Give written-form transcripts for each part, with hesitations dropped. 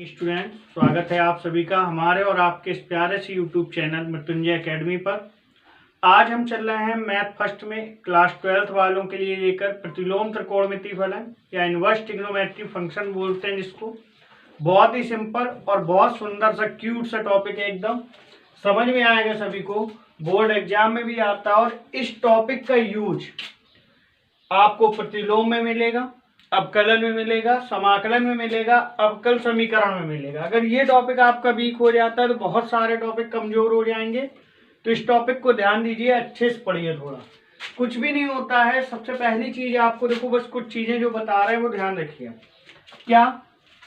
Student, स्वागत है आप सभी का हमारे और आपके इस प्यारे से यूट्यूब चैनल मृत्युंजय एकेडमी पर। आज हम चल रहे हैं मैथ फर्स्ट में क्लास 12th वालों के लिए लेकर प्रतिलोम त्रिकोणमितीय फलन या इनवर्स ट्रिग्नोमेट्री फंक्शन बोलते हैं जिसको। बहुत ही सिंपल और बहुत सुंदर सा क्यूट सा टॉपिक है, एकदम समझ में आएगा सभी को, बोर्ड एग्जाम में भी आता है। और इस टॉपिक का यूज आपको प्रतिलोम में मिलेगा, अवकलन में मिलेगा, समाकलन में मिलेगा, अवकल समीकरण में मिलेगा। अगर ये टॉपिक आपका वीक हो जाता है तो बहुत सारे टॉपिक कमजोर हो जाएंगे। तो इस टॉपिक को ध्यान दीजिए, अच्छे से पढ़िए, थोड़ा कुछ भी नहीं होता है। सबसे पहली चीज आपको देखो, बस कुछ चीजें जो बता रहे हैं वो ध्यान रखिए। क्या?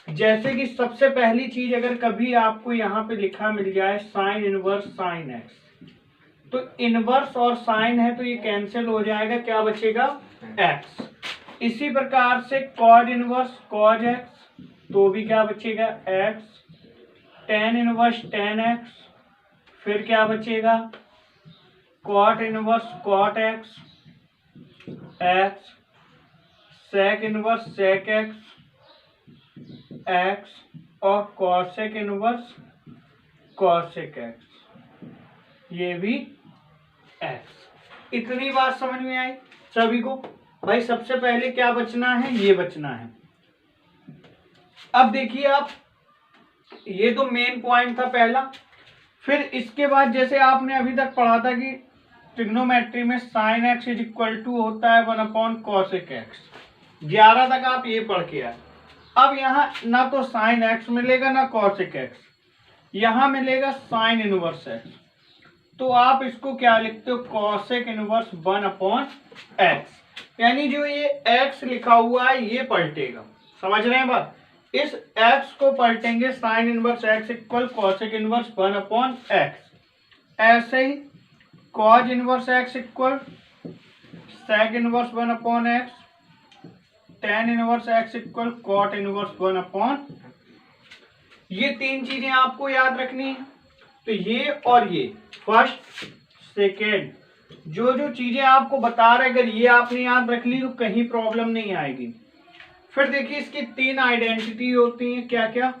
जैसे कि सबसे पहली चीज, अगर कभी आपको यहाँ पे लिखा मिल जाए साइन इनवर्स साइन एक्स, तो इनवर्स और साइन है तो ये कैंसिल हो जाएगा, क्या बचेगा? एक्स। इसी प्रकार से कॉज इनवर्स कॉज एक्स, तो भी क्या बचेगा? X. Tan inverse tan X, फिर क्या बचेगा? Cot inverse cot X X, sec inverse sec X X, और कॉसेक इनवर्स कॉसेक एक्स, ये भी एक्स। इतनी बात समझ में आई सभी को? भाई सबसे पहले क्या बचना है? ये बचना है। अब देखिए आप, ये तो मेन पॉइंट था पहला। फिर इसके बाद जैसे आपने अभी तक पढ़ा था कि ट्रिग्नोमेट्री में sine X is equal to होता है 1 कॉसेक एक्स, 11 तक आप ये पढ़ के आए। अब यहाँ ना तो साइन एक्स मिलेगा ना कॉसेक एक्स, यहाँ मिलेगा साइन इनवर्स एक्स। तो आप इसको क्या लिखते हो? कॉसेक इनवर्स 1/x, यानी जो ये x लिखा हुआ है ये पलटेगा। समझ रहे हैं बात? इस x को पलटेंगे sine inverse x equal cosec inverse 1/x। ऐसे ही cos inverse x equal sec inverse 1/x, tan inverse x equal cot inverse 1/। ये तीन चीजें आपको याद रखनी है। तो ये और ये फर्स्ट सेकेंड जो जो चीजें आपको बता रहे, अगर ये आपने याद रख ली तो कहीं प्रॉब्लम नहीं आएगी। फिर देखिए इसकी तीन आइडेंटिटी होती हैं, क्या क्या?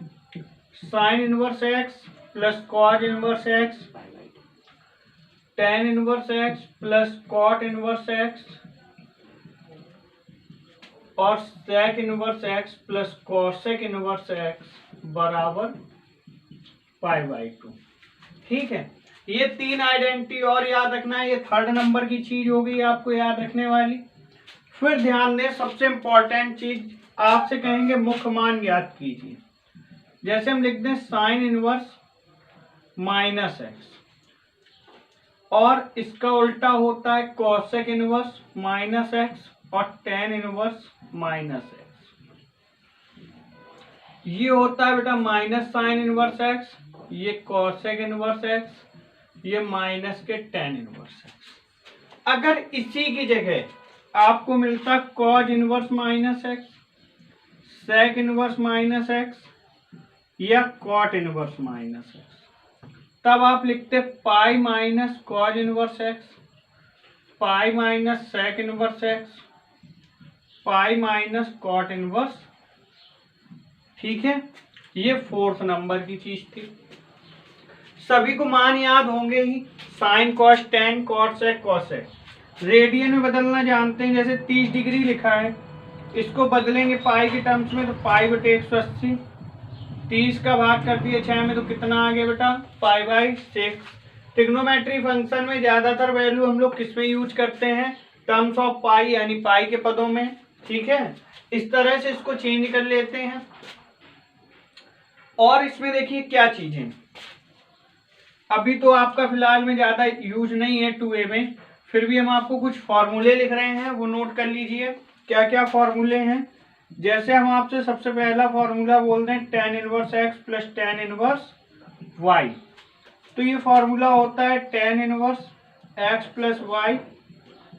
Sine inverse x plus cos inverse x, tan inverse x plus cot inverse x, और sec inverse x plus cosec inverse x बराबर π/2। ठीक है, ये तीन आइडेंटिटी और याद रखना है। ये थर्ड नंबर की चीज होगी आपको याद रखने वाली। फिर ध्यान दें, सबसे इंपॉर्टेंट चीज आपसे कहेंगे मुख्य मान ज्ञात कीजिए। जैसे हम लिख दें साइन इनवर्स माइनस एक्स, और इसका उल्टा होता है कॉसेक इनवर्स माइनस एक्स और टेन इनवर्स माइनस एक्स। ये होता है बेटा माइनस साइन इनवर्स एक्स, ये कॉसेक इनवर्स एक्स, ये माइनस के टेन इनवर्स एक्स। अगर इसी की जगह आपको मिलता cos inverse minus X, sec inverse minus X या कॉट इनवर्स माइनस एक्स, तब आप लिखते pi minus cos inverse X, pi minus sec inverse X, pi minus cot inverse. ठीक है, ये फोर्थ नंबर की चीज थी। सभी को मान याद होंगे ही, sine cos tan cot sec cosec. Radian में बदलना जानते हैं, जैसे 30 डिग्री लिखा है, इसको बदलेंगे पाई के टर्म्स में तो π/180। 30 का भाग कर दिया 6 में तो कितना आ गया बेटा? π/6। ट्रिग्नोमेट्री फंक्शन में ज्यादातर वैल्यू हम लोग किस में यूज करते हैं? टर्म्स ऑफ पाई, यानी पाई के पदों में। ठीक है, इस तरह से इसको चेंज कर लेते हैं। और इसमें देखिए क्या चीजें, अभी तो आपका फिलहाल में ज्यादा यूज नहीं है 2A में, फिर भी हम आपको कुछ फॉर्मूले लिख रहे हैं, वो नोट कर लीजिए। क्या क्या फॉर्मूले हैं? जैसे हम आपसे सबसे पहला फॉर्मूला बोल दें tan inverse x plus tan inverse Y, तो ये फॉर्मूला होता है tan inverse x plus Y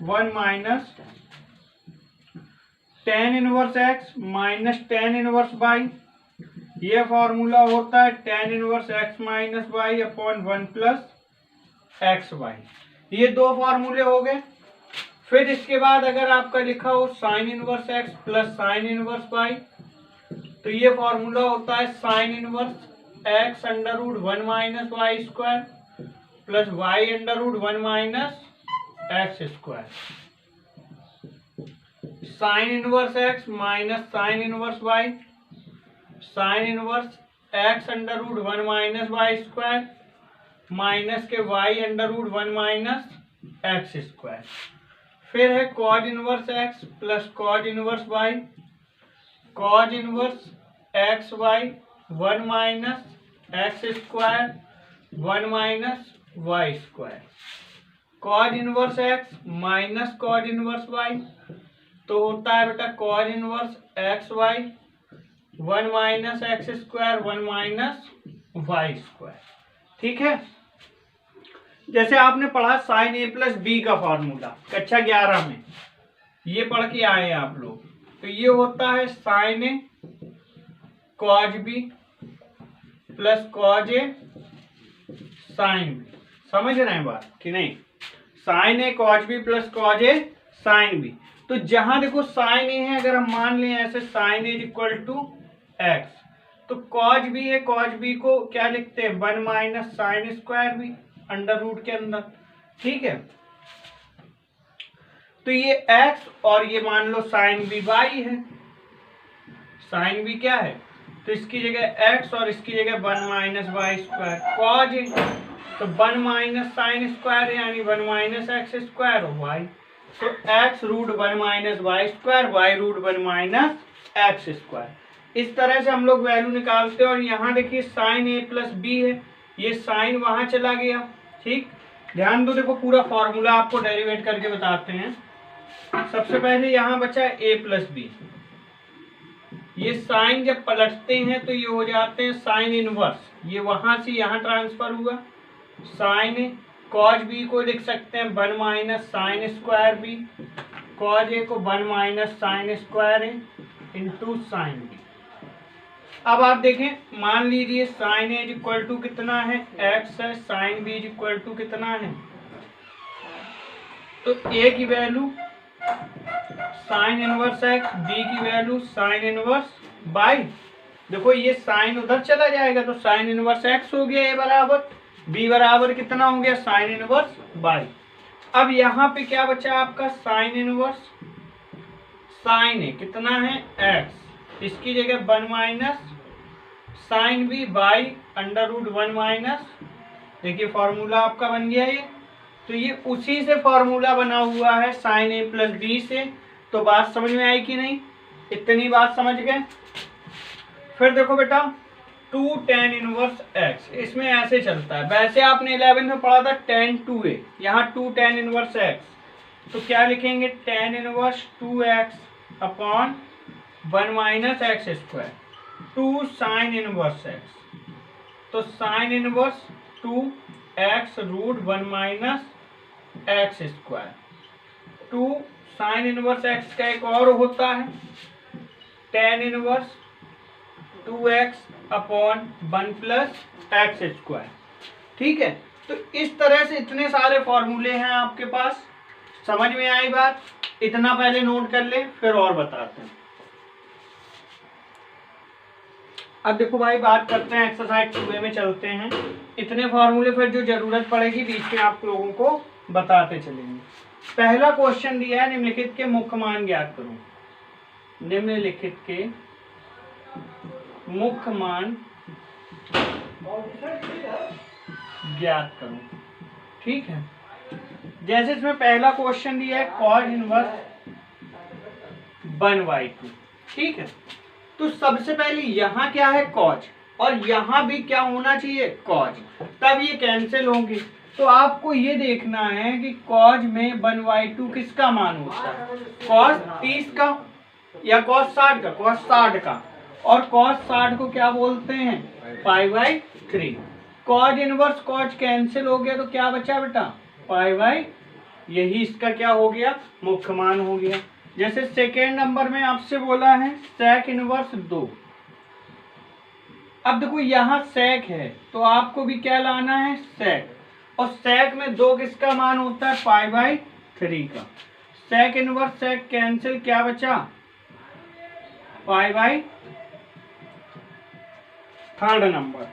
1 minus tan inverse x minus tan inverse Y. ये फॉर्मूला होता है tan inverse x minus Y upon 1 plus X Y. ये दो फॉर्मूले हो गए। फिर इसके बाद अगर आपका लिखा हो sine inverse x plus sine inverse Y, तो ये फॉर्मूला होता है sine inverse x under root 1 minus Y square plus y under root 1 minus x square. Sine inverse x minus sine inverse y, sine inverse x under root 1 minus Y square minus के y under root 1 minus x square. फिर है cos inverse x plus cos inverse y, cos inverse X Y 1 minus x square 1 minus Y square. Cos inverse x minus cos inverse Y तो होता है बेटा cos inverse X Y 1 minus x square 1 minus Y square. ठीक है, जैसे आपने पढ़ा sine A plus B का फॉर्मूला कक्षा 11 में, ये पढ़ के आए आप लोग। तो ये होता है साइन ए कॉज बी प्लस कॉज ए साइन बी। समझ रहे हैं बात कि नहीं? साइन ए कॉज बी प्लस कॉज ए साइन बी। तो जहां देखो साइन ए है, अगर हम मान लें ऐसे sine A equal to X, तो कॉज बी है, कॉज बी को क्या लिखते हैं 1 minus sine square B under root के अंदर। ठीक है, तो ये x और ये मान लो साइन बी वाई है, साइन बी क्या है, तो इसकी जगह x और इसकी जगह 1 माइनस वाई स्क्वायर। कॉज है तो 1 माइनस साइन स्क्वायर यानी 1 माइनस एक्स स्क्वायर और y, तो x root 1 minus Y square, y root 1 minus x square. इस तरह से हम लोग वैल्यू निकालते हैं। और यहाँ देखिए साइन ए प्लस बी है, ये साइन वहां चला गया। ठीक, ध्यान दो, देखो पूरा फॉर्मूला आपको डेरिवेट करके बताते हैं। सबसे पहले यहाँ बचा ए प्लस बी, ये साइन जब पलटते हैं तो ये हो जाते हैं साइन इनवर्स, ये वहां से यहाँ ट्रांसफर हुआ। साइन कॉज बी को लिख सकते हैं 1 minus sine square b, cos a को 1 minus sine square a into sine b. अब आप देखें, मान लीजिए साइन ए इक्वल टू कितना है एक्स है, साइन बी इक्वल टू कितना है, तो ए की value sine inverse X, B की वैल्यू साइन इनवर्स बाई। देखो ये साइन उधर चला जाएगा तो साइन इनवर्स एक्स हो गया, ए बराबर बी बराबर कितना हो गया साइन इनवर्स बाई। अब यहाँ पे क्या बचा आपका साइन इनवर्स, साइन ए कितना है एक्स, इसकी जगह 1 minus sine B by under root 1 minus, देखिए फॉर्मूला आपका बन गया ये। तो ये उसी से फॉर्मूला बना हुआ है साइन ए प्लस बी से। तो बात समझ में आई कि नहीं? इतनी बात समझ गए। फिर देखो बेटा 2 tan इनवर्स एक्स, इसमें ऐसे चलता है, वैसे आपने 11 में पढ़ा था tan 2a, यहाँ 2 tan इनवर्स एक्स, तो क्या लिखेंगे tan inverse 2x upon 1 minus x square, 2 sine inverse x, तो sine inverse 2x root 1 minus x square. 2 sine inverse x का एक और होता है tan inverse 2x upon 1 plus x square. ठीक है, तो इस तरह से इतने सारे फॉर्मूले हैं आपके पास। समझ में आई बात? इतना पहले नोट कर ले, फिर और बताते हैं। अब देखो भाई, बात करते हैं एक्सरसाइज 2a में चलते हैं। इतने फॉर्मूले फिर जो जरूरत पड़ेगी बीच में आप लोगों को बताते चलेंगे। पहला क्वेश्चन दिया है निम्नलिखित के मुख्य मान ज्ञात करो। निम्नलिखित के मुख्य मान ज्ञात करो। ठीक है, जैसे इसमें पहला क्वेश्चन दिया है कॉज इनवर्स 1/2। ठीक है, तो सबसे पहले यहाँ क्या है कॉज, और यहाँ भी क्या होना चाहिए कॉज, तब ये कैंसिल होंगे। तो आपको ये देखना है कि कॉज में 1/2 किसका मान होता है, कॉज 30 का या कॉज 60 का, कॉज 60 का। और कॉज 60 को क्या बोलते हैं π/3। कॉज इनवर्स कॉज कैंसिल हो गया तो क्या बचा बेटा π/, यही इसका क्या हो गया मुख्य मान हो गया। जैसे सेकेंड नंबर में आपसे बोला है सेक इनवर्स 2। अब देखो यहाँ सेक है तो आपको भी क्या लाना है सेक, और सेक में 2 किसका मान होता है π/3 का। सेक इनवर्स सेक कैंसिल, क्या बचा π/, third number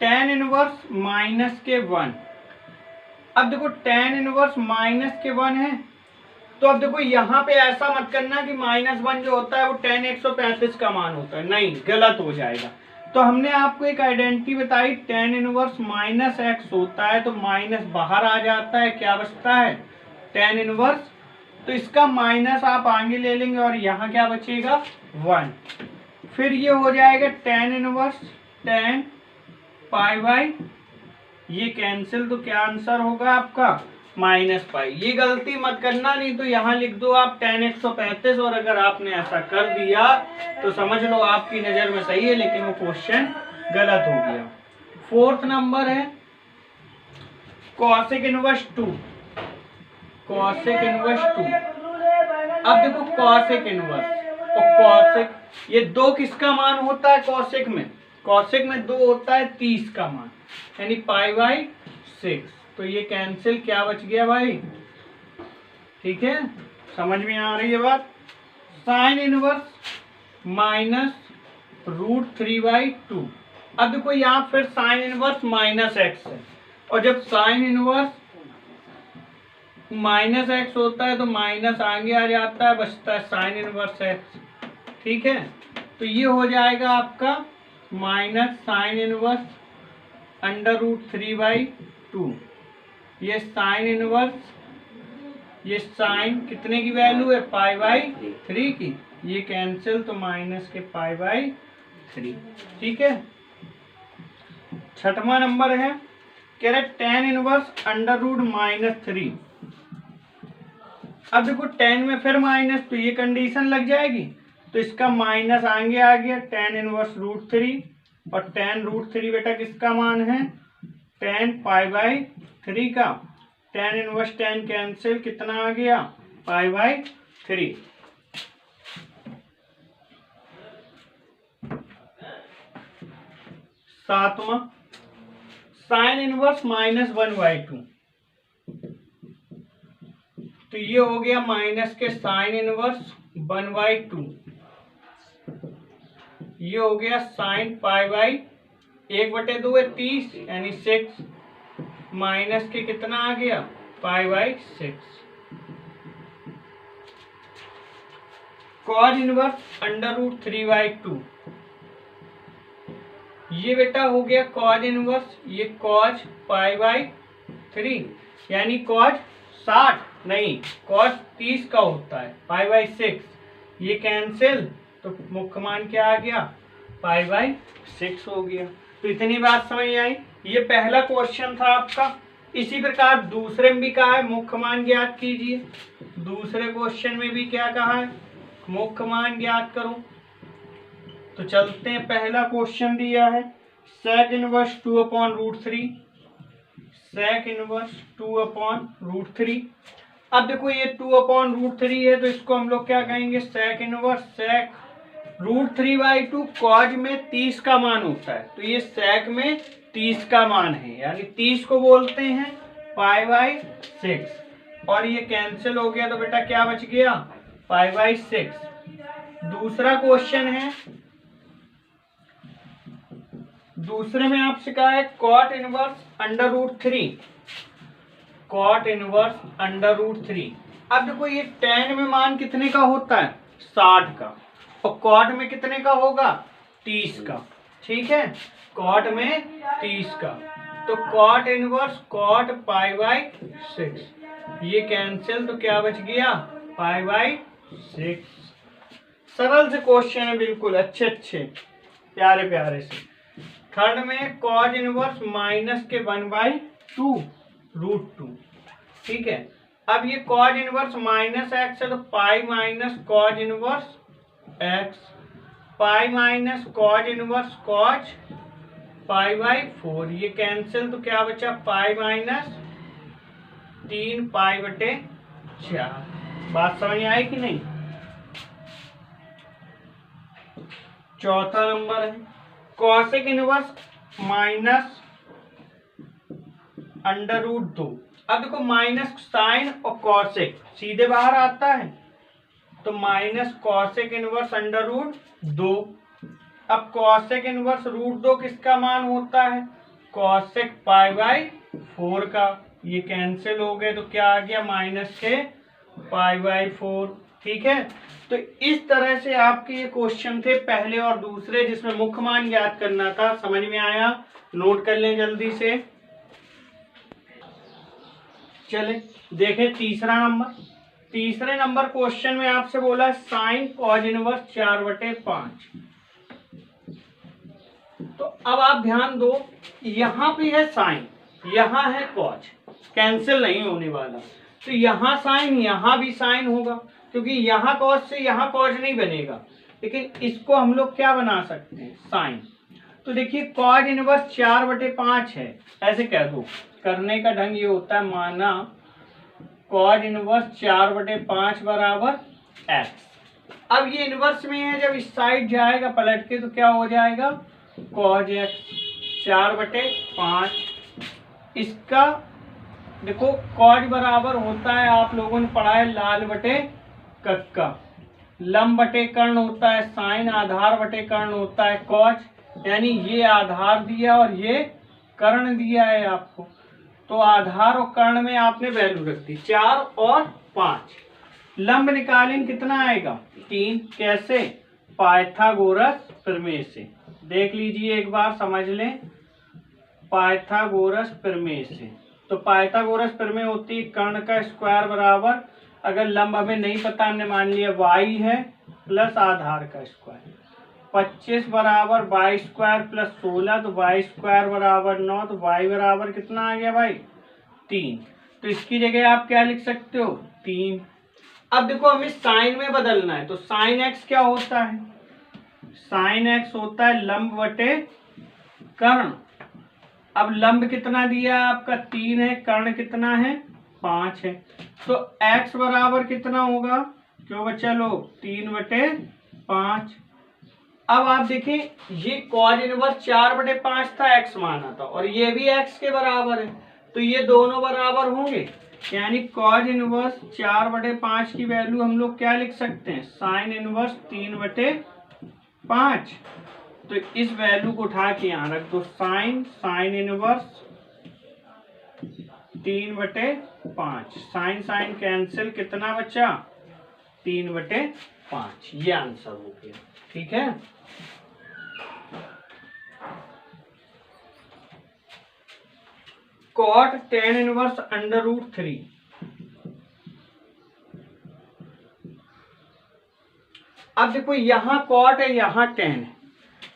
tan inverse minus के 1। अब देखो tan इनवर्स माइनस के 1 है, तो अब देखो यहाँ पे ऐसा मत करना कि -1 जो होता है वो tan 135 का मान होता है, नहीं, गलत हो जाएगा। तो हमने आपको एक आइडेंटिटी बताई, tan इनवर्स -x होता है तो माइनस बाहर आ जाता है, क्या बचता है tan इनवर्स, तो इसका माइनस आप आगे ले लेंगे और यहाँ क्या बचेगा 1। फिर ये हो जाएगा tan इनवर्स tan पाई, ये कैंसिल, तो क्या आंसर होगा आपका -पाई। ये गलती मत करना, नहीं तो यहाँ लिख दो आप tan 135, और अगर आपने ऐसा कर दिया तो समझ लो आपकी नजर में सही है लेकिन वो क्वेश्चन गलत हो गया। फोर्थ नंबर है cosec इनवर्स 2। cosec इनवर्स 2, अब देखो cosec इनवर्स और cosec, ये 2 किसका मान होता है cosec में? cosec में 2 होता है 30 का मान, यानी π/6। तो ये कैंसिल, क्या बच गया भाई? ठीक है, समझ में आ रही है बात? Sine inverse -√3/2। अब देखो यहाँ फिर साइन इनवर्स -x है, और जब साइन इनवर्स -x होता है तो माइनस आगे आ जाता है, बचता है साइन इनवर्स x। ठीक है, तो ये हो जाएगा आपका माइनस साइन इनवर्स √3/2। ये साइन इनवर्स, ये साइन कितने की वैल्यू है π/3 की, ये कैंसिल, तो माइनस के π/3। ठीक है, छठवां नंबर है कह रहे tan इनवर्स √-3। अब देखो tan में फिर माइनस, तो ये कंडीशन लग जाएगी, तो इसका माइनस आगे आ गया tan इनवर्स √3, और tan √3 बेटा किसका मान है tan π/3 का, tan इनवर्स tan कैंसिल, कितना आ गया π/3। सातवां साइन इनवर्स -1/2। तो ये हो गया माइनस के साइन इनवर्स 1/2, ये हो गया साइन π/1/2 है 30, यानी 6, माइनस के कितना आ गया π/6। कॉज इनवर्स √3/2, ये बेटा हो गया कॉज इनवर्स, ये कॉज π/3, यानी कॉज 60 नहीं, कॉज 30 का होता है π/6, ये कैंसिल, तो मुख्य मान क्या आ गया π/6 हो गया। तो इतनी बात समझ आई, ये पहला क्वेश्चन था आपका। इसी प्रकार दूसरे में भी कहा है मुख्य मान ज्ञात कीजिए, दूसरे क्वेश्चन में भी क्या कहा है मुख्य मान ज्ञात करो। तो चलते हैं, पहला क्वेश्चन दिया है sec इनवर्स 2/√3, sec इनवर्स 2/√3। अब देखो ये 2/√3 है, तो इसको हम लोग क्या कहेंगे sec इनवर्स sec √3/2। कॉज में 30 का मान होता है, तो ये sec में 30 का मान है, यानी 30 को बोलते हैं π/6, और ये कैंसिल हो गया, तो बेटा क्या बच गया π/6। दूसरा क्वेश्चन है, दूसरे में आपसे कहा है cot इनवर्स √3, cot इनवर्स √3। अब देखो ये tan में मान कितने का होता है 60 का, और cot में कितने का होगा 30 का। ठीक है, cot में 30 का, तो cot इनवर्स cot π/6, ये कैंसिल, तो क्या बच गया π/6। सरल से क्वेश्चन है बिल्कुल, अच्छे प्यारे प्यारे से। थर्ड में कॉज इनवर्स माइनस के 1/2 √2। ठीक है, अब ये कॉज इनवर्स -x है, तो pi minus cos inverse x, pi minus cos inverse cos π/4, ये कैंसिल, तो क्या बचा पाई माइनस 3π/4। बात समझ आई कि नहीं? चौथा नंबर है कॉसेक इनवर्स -√2। अब देखो माइनस साइन और कॉसेक सीधे बाहर आता है, तो माइनस कॉसेक इनवर्स √2। अब कॉसेक इनवर्स √2 किसका मान होता है? कॉसेक π/4 का। ये कैंसिल हो गए तो क्या आ गया? माइनस के π/4। ठीक है, तो इस तरह से आपके ये क्वेश्चन थे पहले और दूसरे, जिसमें मुख्य मान याद करना था। समझ में आया? नोट कर लें जल्दी से। चले देखें तीसरा नंबर। तीसरे नंबर क्वेश्चन में आपसे बोला साइन कॉज इनवर्स 4/5। तो अब आप ध्यान दो, यहां पे है साइन, यहां है कॉज, कैंसिल नहीं होने वाला। तो यहां साइन, यहां भी साइन होगा, क्योंकि यहां कॉज से यहां कॉज नहीं बनेगा। लेकिन इसको हम लोग क्या बना सकते हैं? साइन। तो देखिए कॉज इनवर्स 4/5 है, ऐसे कह दो। करने का ढंग ये होता है, माना कॉज इनवर्स 4/5 बराबर एक्स। अब ये इनवर्स में है, जब इस साइड जाएगा पलट के तो क्या हो जाएगा? Cos x 4/5। इसका देखो कॉज बराबर होता है, आप लोगों ने पढ़ा है लाल बटे कक्का, लंब बटे कर्ण होता है साइन, आधार बटे कर्ण होता है कॉज। यानी ये आधार दिया और ये कर्ण दिया है आपको, तो आधार और कर्ण में आपने वैल्यू रख दी 4 और 5। लंब निकालें कितना आएगा? 3। कैसे? पाइथागोरस प्रमेय से। देख लीजिए एक बार, समझ लें। पाइथागोरस प्रमेय से, तो पाइथागोरस प्रमेय होती है कर्ण का स्क्वायर बराबर, अगर लंब हमें नहीं पता, हमने मान लिया y है, प्लस आधार का स्क्वायर। 25 बराबर y² प्लस 16, तो y² बराबर 9, तो y बराबर कितना आ गया भाई? 3। तो इसकी जगह आप क्या लिख सकते हो? 3। अब देखो हमें साइन में बदलना है, तो साइन x क्या होता है? साइन x होता है लंब बटे कर्ण। अब लंब कितना दिया है आपका? 3 है, कर्ण कितना है? 5 है। तो x बराबर कितना होगा? क्यों बच्चा लोग? 3/5। अब आप देखें, ये कॉज इनवर्स 4/5 था, x माना था, और ये भी x के बराबर है, तो ये दोनों बराबर होंगे। यानी कॉज इनवर्स 4/5 की वैल्यू हम लोग क्या लिख सकते हैं? Sign inverse 3/5। तो इस वैल्यू को उठा के यहां रख दो, sine inverse 3/5। Sine sine cancel, कितना बचा? 3/5। ये आंसर हो गया। ठीक है, कॉट tan इनवर्स √3। अब देखो यहां कॉट है, यहां tan है,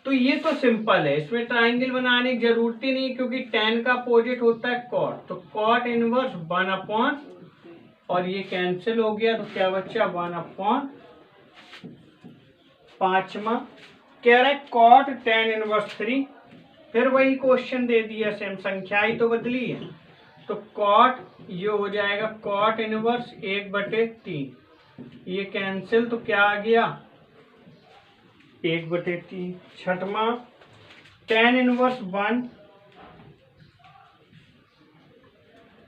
तो ये तो सिंपल है, इसमें ट्राइंगल बनाने की जरूरत ही नहीं, क्योंकि tan का अपोजिट होता है कॉट। तो कॉट इनवर्स 1/, और ये कैंसिल हो गया, तो क्या बचा? 1/5। कह रहे कॉट tan इनवर्स 3। फिर वही क्वेश्चन दे दिया, सेम संख्या ही तो बदली है। तो कॉट ये हो जाएगा कॉट इनवर्स 1/3, ये कैंसिल, तो क्या आ गया? 1/3। छठवां tan inverse 1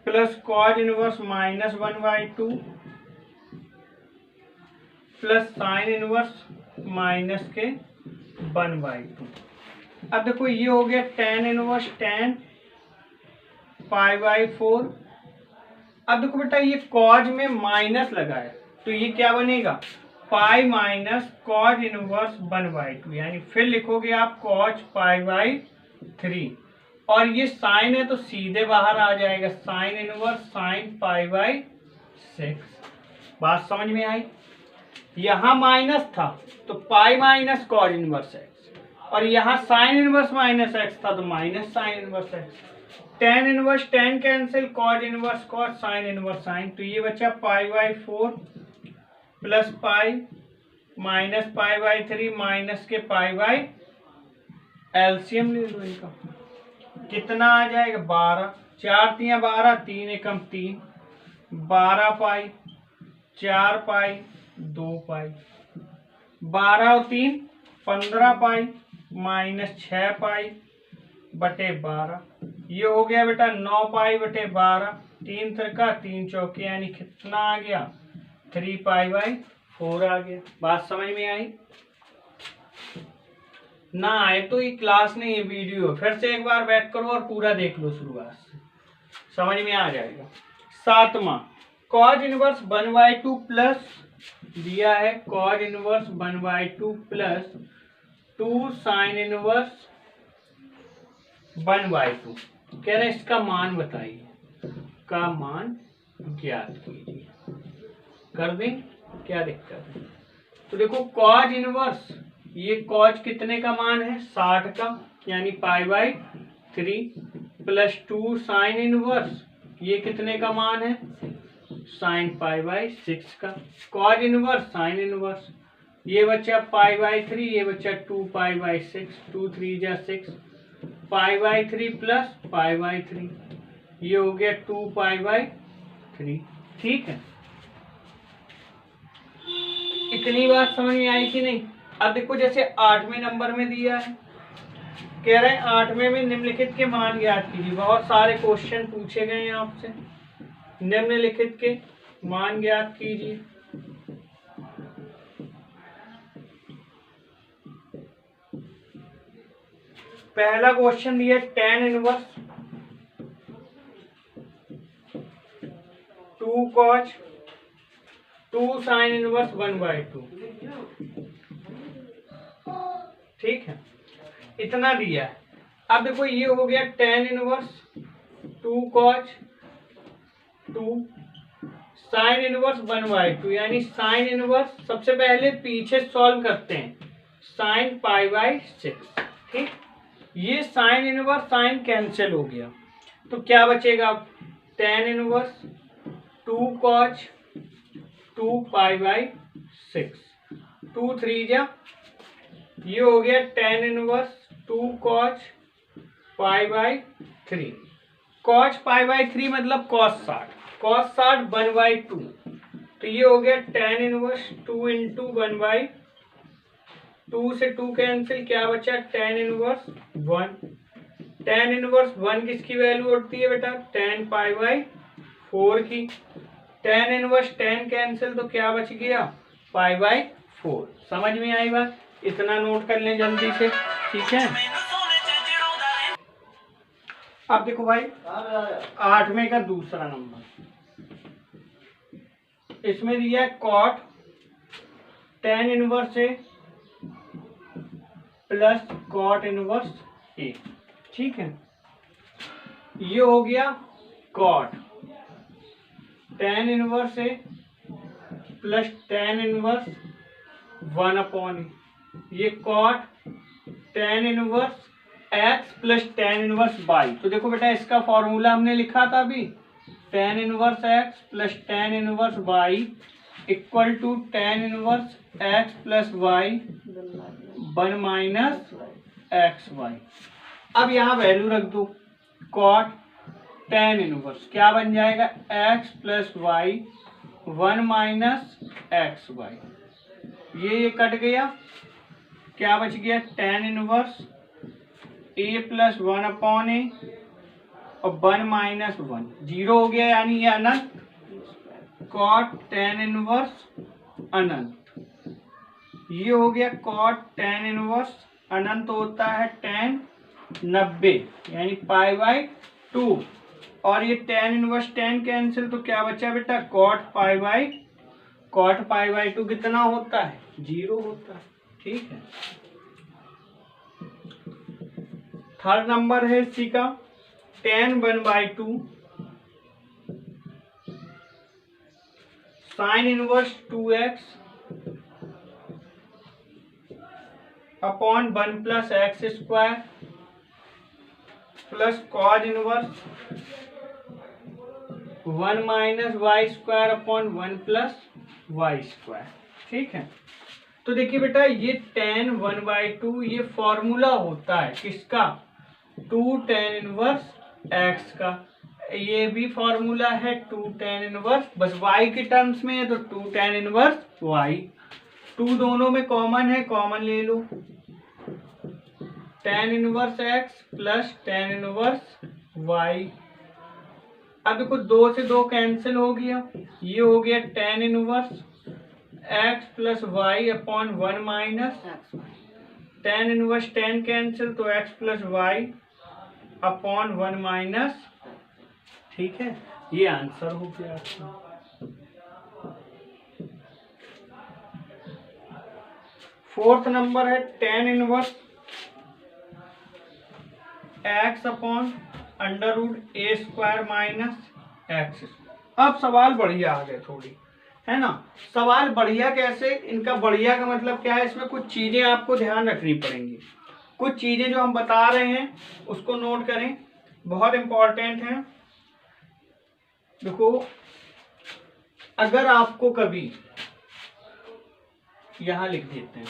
plus cos inverse -1/2 plus sine inverse -1/2। अब देखो ये हो गया tan इनवर्स tan π/4। अब देखो बेटा ये कॉज में माइनस लगा है, तो ये क्या बनेगा? पाई माइनस कॉज इनवर्स 1/2, यानी फिर लिखोगे आप कॉज π/3, और ये साइन है तो सीधे बाहर आ जाएगा, साइन इनवर्स साइन π/6। बात समझ में आई? यहां माइनस था तो pi minus cos inverse x, और यहाँ साइन इनवर्स -x था तो minus sine inverse x। tan inverse tan cancel, cause inverse cause, sine inverse sine, तो ये बचा π/4 प्लस पाई माइनस π/3 माइनस के π/, एलसीएम ले लो इनका, कितना आ जाएगा? 12। 4 × 12, 3 एकम 3, 12 पाई, 4 पाई, 2 पाई, 12 और 3 15 पाई माइनस 6 पाई बटे 12, ये हो गया बेटा 9 पाई बटे 12, 3 त्रिका 3 चौके, यानी कितना आ गया? 3 π/4 आ गया। बात समझ में आई? ना आए तो ये क्लास नहीं, ये वीडियो। फिर से एक बार बैक करो और पूरा देख लो शुरुआत से, समझ में आ जाएगा। 7वां cos इनवर्स 1/2 प्लस दिया है cos inverse 1/2 plus 2 sine inverse 1/2। कह रहे इसका मान बताइए, का मान ज्ञात कीजिए। कर दें, क्या दिक्कत है। तो देखो cos इनवर्स, ये cos कितने का मान है 60 का, यानी π/3 प्लस 2 साइन इनवर्स, ये कितने का मान है साइन π/6 का। cos इनवर्स साइन इनवर्स, ये बच्चा π/3, ये बच्चा 2π/6, 2 3 जा 6, π/3 प्लस π/3, ये हो गया 2π/3। ठीक है, इतनी बात समझ में आई कि नहीं। अब देखो जैसे 8वें नंबर में दिया है, कह रहे हैं 8वें में निम्नलिखित के मान ज्ञात कीजिए। बहुत सारे क्वेश्चन पूछे गए हैं आपसे, निम्नलिखित के मान ज्ञात कीजिए। पहला क्वेश्चन दिया tan inverse 2 cos 2 sine inverse 1/2। ठीक है, इतना दिया है। अब देखो ये हो गया tan inverse 2 cos 2 sine inverse 1/2, यानी साइन इनवर्स सबसे पहले पीछे सॉल्व करते हैं, साइन π/6। ठीक, ये साइन इनवर्स साइन कैंसिल हो गया, तो क्या बचेगा tan इनवर्स 2 cos 2 π/6, 2 3 जा, ये हो गया tan इनवर्स 2 cos π/3। cos π/3 मतलब cos 60, cos 60 1/2, तो ये हो गया tan इनवर्स 2 × 1/2 से 2 कैंसिल, क्या बचा tan इनवर्स 1। tan इनवर्स 1 किसकी वैल्यू होती है बेटा tan π/4 की। tan इनवर्स tan कैंसिल, तो क्या बच गया π/4। समझ में आई बात, इतना नोट कर लें जल्दी से। ठीक है, अब देखो भाई 8वें का दूसरा नंबर, इसमें दिया है cot tan inverse A plus cot inverse A। ठीक है, ये हो गया cot tan inverse A plus tan inverse 1/A, ये cot tan inverse x plus tan inverse y। तो देखो बेटा इसका फॉर्मूला हमने लिखा था अभी, tan inverse x plus tan inverse y equal to tan inverse x plus y 1 minus xy। अब यहाँ वैल्यू रख दो, cot tan इनवर्स क्या बन जाएगा x plus y 1 minus xy, ये कट गया, क्या बच गया tan inverse a plus 1/a और 1 माइनस 1, 0 हो गया, यानी ये अनंत। cot tan इनवर्स अनंत, ये हो गया cot tan इनवर्स अनंत होता है tan 90, यानी π/2, और ये tan इनवर्स tan कैंसिल, तो क्या बचा बेटा cot π/2 कितना होता है 0 होता है। ठीक है, थर्ड नंबर है इसी का tan 1/2 sine inverse 2x upon 1 plus x square plus cos inverse 1 minus Y square upon 1 plus Y square. ठीक है, तो देखिए बेटा ये tan 1/2 ये फॉर्मूला होता है किसका 2 tan इनवर्स x का, ये भी फॉर्मूला है 2 tan इनवर्स, बस y के टर्म्स में है तो 2 tan इनवर्स y, 2 दोनों में कॉमन है, कॉमन ले लो, tan inverse x plus tan inverse y। अब देखो 2 से 2 कैंसिल हो गया, ये हो गया tan inverse x plus y upon 1 minus tan inverse tan cancel, तो x plus y upon 1 minus, ठीक है, ये आंसर हो गया आपका। फोर्थ नंबर है tan inverse x upon under root a square minus x. अब सवाल बढ़िया आ गए थोड़ी, है ना। सवाल बढ़िया कैसे, इनका बढ़िया का मतलब क्या है, इसमें कुछ चीजें आपको ध्यान रखनी पड़ेंगी। कुछ चीजें जो हम बता रहे हैं उसको नोट करें, बहुत इंपॉर्टेंट है। देखो, अगर आपको कभी यहां लिख देते हैं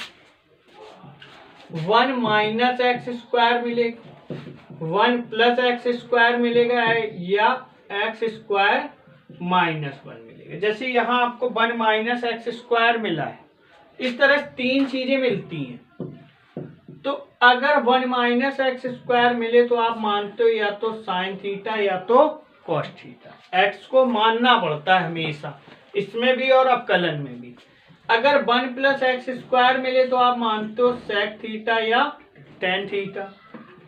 1 माइनस एक्स स्क्वायर मिलेगा, 1 प्लस एक्स स्क्वायर मिलेगा, या एक्स स्क्वायर माइनस 1 मिलेगा। जैसे यहाँ आपको 1 माइनस एक्स स्क्वायर मिला है, इस तरह तीन चीजें मिलती हैं। तो अगर 1 माइनस एक्स स्क्वायर मिले तो आप मानते हो या तो साइन थीटा या तो कॉस थीटा। एक्स को मानना पड़ता है हमेशा, इसमें भी और अवकलन में भी। अगर 1 प्लस एक्स स्क्वायर मिले तो आप मानते हो सेक थीटा या tan theta.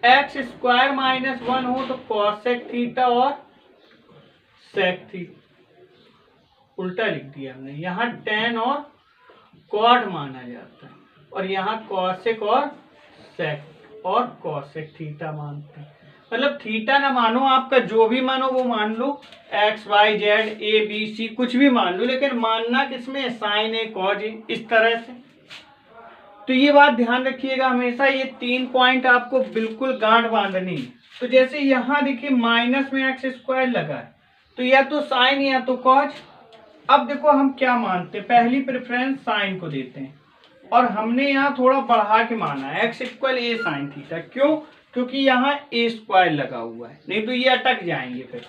X square minus 1 हो तो कॉसेक थीटा और सेक थीटा। उल्टा लिख दिया हमने, यहाँ टेन और कॉट माना जाता है, और यहाँ कॉसेक और सेक और कॉसेक थीटा मानते हैं। मतलब थीटा ना मानो, आपका जो भी मानो वो मान लो, x y z a b c कुछ भी मान लो, लेकिन मानना किसमें, साइन ए कॉज ए, इस तरह से। तो ये बात ध्यान रखिएगा हमेशा, ये 3 पॉइंट आपको बिल्कुल गांठ बांधनी है। तो जैसे यहाँ देखिए माइनस में एक्स स्क्वायर लगा है, तो या तो साइन या तो कॉज। अब देखो हम क्या मानते हैं, पहली प्रेफरेंस साइन को देते हैं, और हमने यहाँ थोड़ा बढ़ा के माना है एक्स इक्वल ए साइन थीटा। क्यों? क्योंकि यहाँ ए स्क्वायर लगा हुआ है, नहीं तो ये अटक जाएंगे फिर।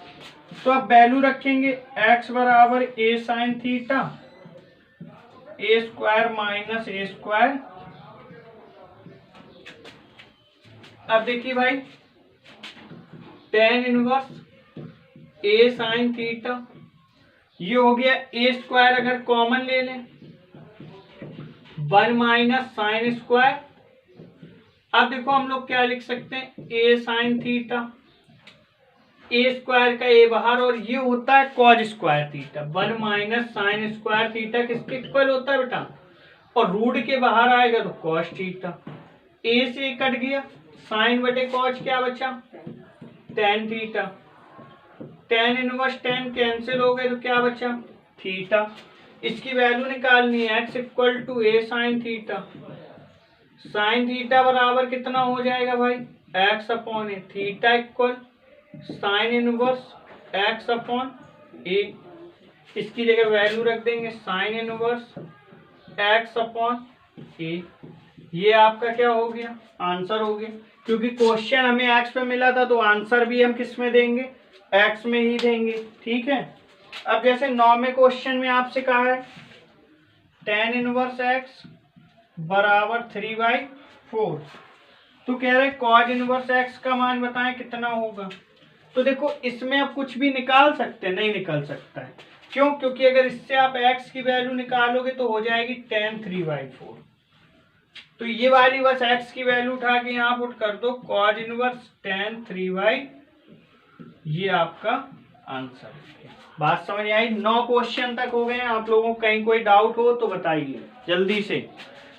तो अब वैल्यू रखेंगे x बराबर ए साइन थीटा, ए स्क्वायर माइनस ए स्क्वायर। अब देखिए भाई, टेन इनवर्स ए साइन थीटा, ये हो गया ए स्क्वायर, अगर कॉमन ले लें 1 माइनस साइन स्क्वायर। अब देखो हम लोग क्या लिख सकते हैं, ए साइन थीटा, ए स्क्वायर का ए बाहर, और ये होता है cause square theta. 1 minus sine square theta किसके इक्वल होता है बेटा, और रूट के बाहर आएगा तो कॉस थीटा। ए से कट गया, साइन बटे कॉज क्या बचा, tan theta. Ten inverse tan cancel हो गए तो क्या बचा, थीटा। इसकी वैल्यू निकालनी है, x equal to a sine theta. Sine theta बराबर कितना हो जाएगा भाई, x upon a, theta equal sine inverse x upon a. इसकी जगह वैल्यू रख देंगे sine inverse x upon a. ये आपका क्या हो गया, आंसर हो गया। क्योंकि क्वेश्चन हमें एक्स पे मिला था, तो आंसर भी हम किस में देंगे, एक्स में ही देंगे। ठीक है। अब जैसे 9वें क्वेश्चन में आपसे कहा है टेन इनवर्स एक्स बराबर 3/4, तो कह रहे कॉज इनवर्स एक्स का मान बताएं कितना होगा। तो देखो इसमें आप कुछ भी निकाल सकते हैं, नहीं निकल सकता है। क्यों? क्योंकि अगर इससे आप x की वैल्यू निकालोगे तो हो जाएगी tan 3/4। तो ये वाली बस x की वैल्यू उठा के यहाँ पुट कर दो, cos इनवर्स tan 3/, ये आपका आंसर है। बात समझ आई? 9 क्वेश्चन तक हो गए। आप लोगों को कहीं कोई डाउट हो तो बताइए, जल्दी से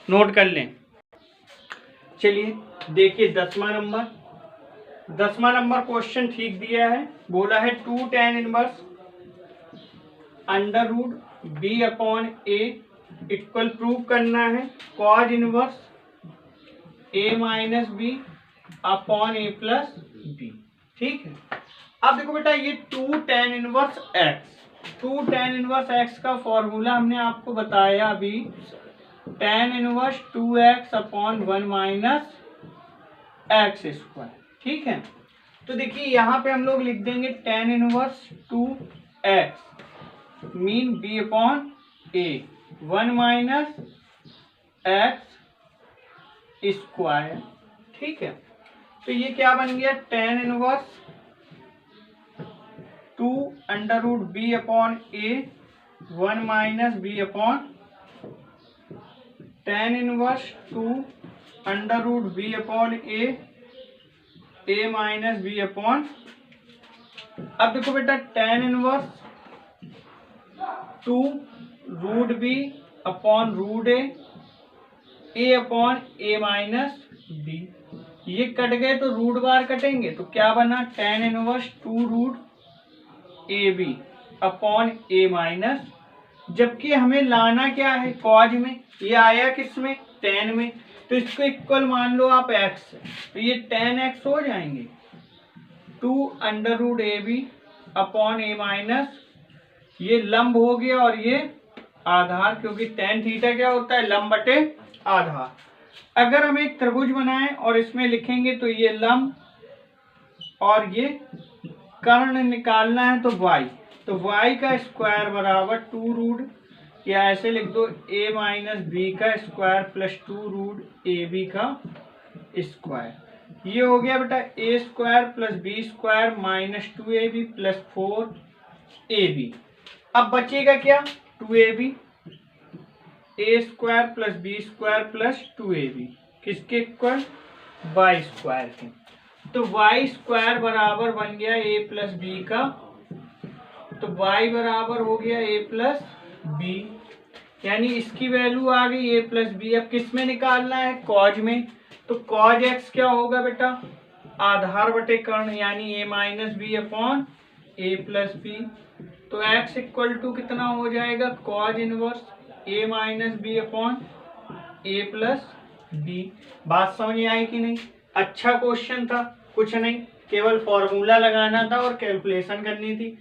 नोट कर लें। चलिए देखिए 10वां नंबर क्वेश्चन ठीक दिया है। बोला है 2 tan inverse under root b upon a equal prove करना है cos inverse a minus B upon a plus b. ठीक है। अब देखो बेटा, ये 2 tan इनवर्स एक्स का फॉर्मूला हमने आपको बताया अभी, tan inverse 2x upon 1 minus x square. ठीक है। तो देखिए यहाँ पे हम लोग लिख देंगे tan inverse 2x mean b upon a 1 minus x square. ठीक है। तो ये क्या बन गया, tan inverse 2 under root b upon a 1 minus b upon tan inverse 2 under root b upon A minus B upon, अब देखो बेटा tan inverse 2 root b upon root a upon A minus b. ये cut गए तो root बार कटेंगे, तो क्या बना tan inverse 2 root A B upon A minus, जबकि हमें लाना क्या है कॉज में, ये आया किस में tan में, तो इसको इक्वल मान लो आप x, तो ये tan x हो जाएंगे 2 under root A B upon A minus, ये लंब हो गया और ये आधार, क्योंकि tan थीटा क्या होता है लंब बटे आधार। अगर हम एक त्रिभुज बनाएं और इसमें लिखेंगे तो ये लंब और ये कर्ण निकालना है तो y, तो y का स्क्वायर बराबर 2 रूट, या ऐसे लिख दो a माइनस बी का square plus 2 root A B का स्क्वायर। ये हो गया बेटा a square plus B square minus 2ab plus 4ab। अब बचेगा क्या 2ab, a square plus B square plus 2ab किसके इक्वल y स्क्वायर के, तो y स्क्वायर बराबर बन गया a प्लस बी का, तो y बराबर हो गया a प्लस बी, यानी इसकी वैल्यू आ गई a प्लस बी। अब किस में निकालना है कॉज में, तो कॉज x क्या होगा बेटा आधार बटे कर्ण, यानी a minus B upon a plus B, तो x इक्वल टू कितना हो जाएगा cos inverse a minus B upon a plus B. बात समझ में आई कि नहीं? अच्छा क्वेश्चन था, कुछ नहीं, केवल फॉर्मूला लगाना था और कैलकुलेशन करनी थी।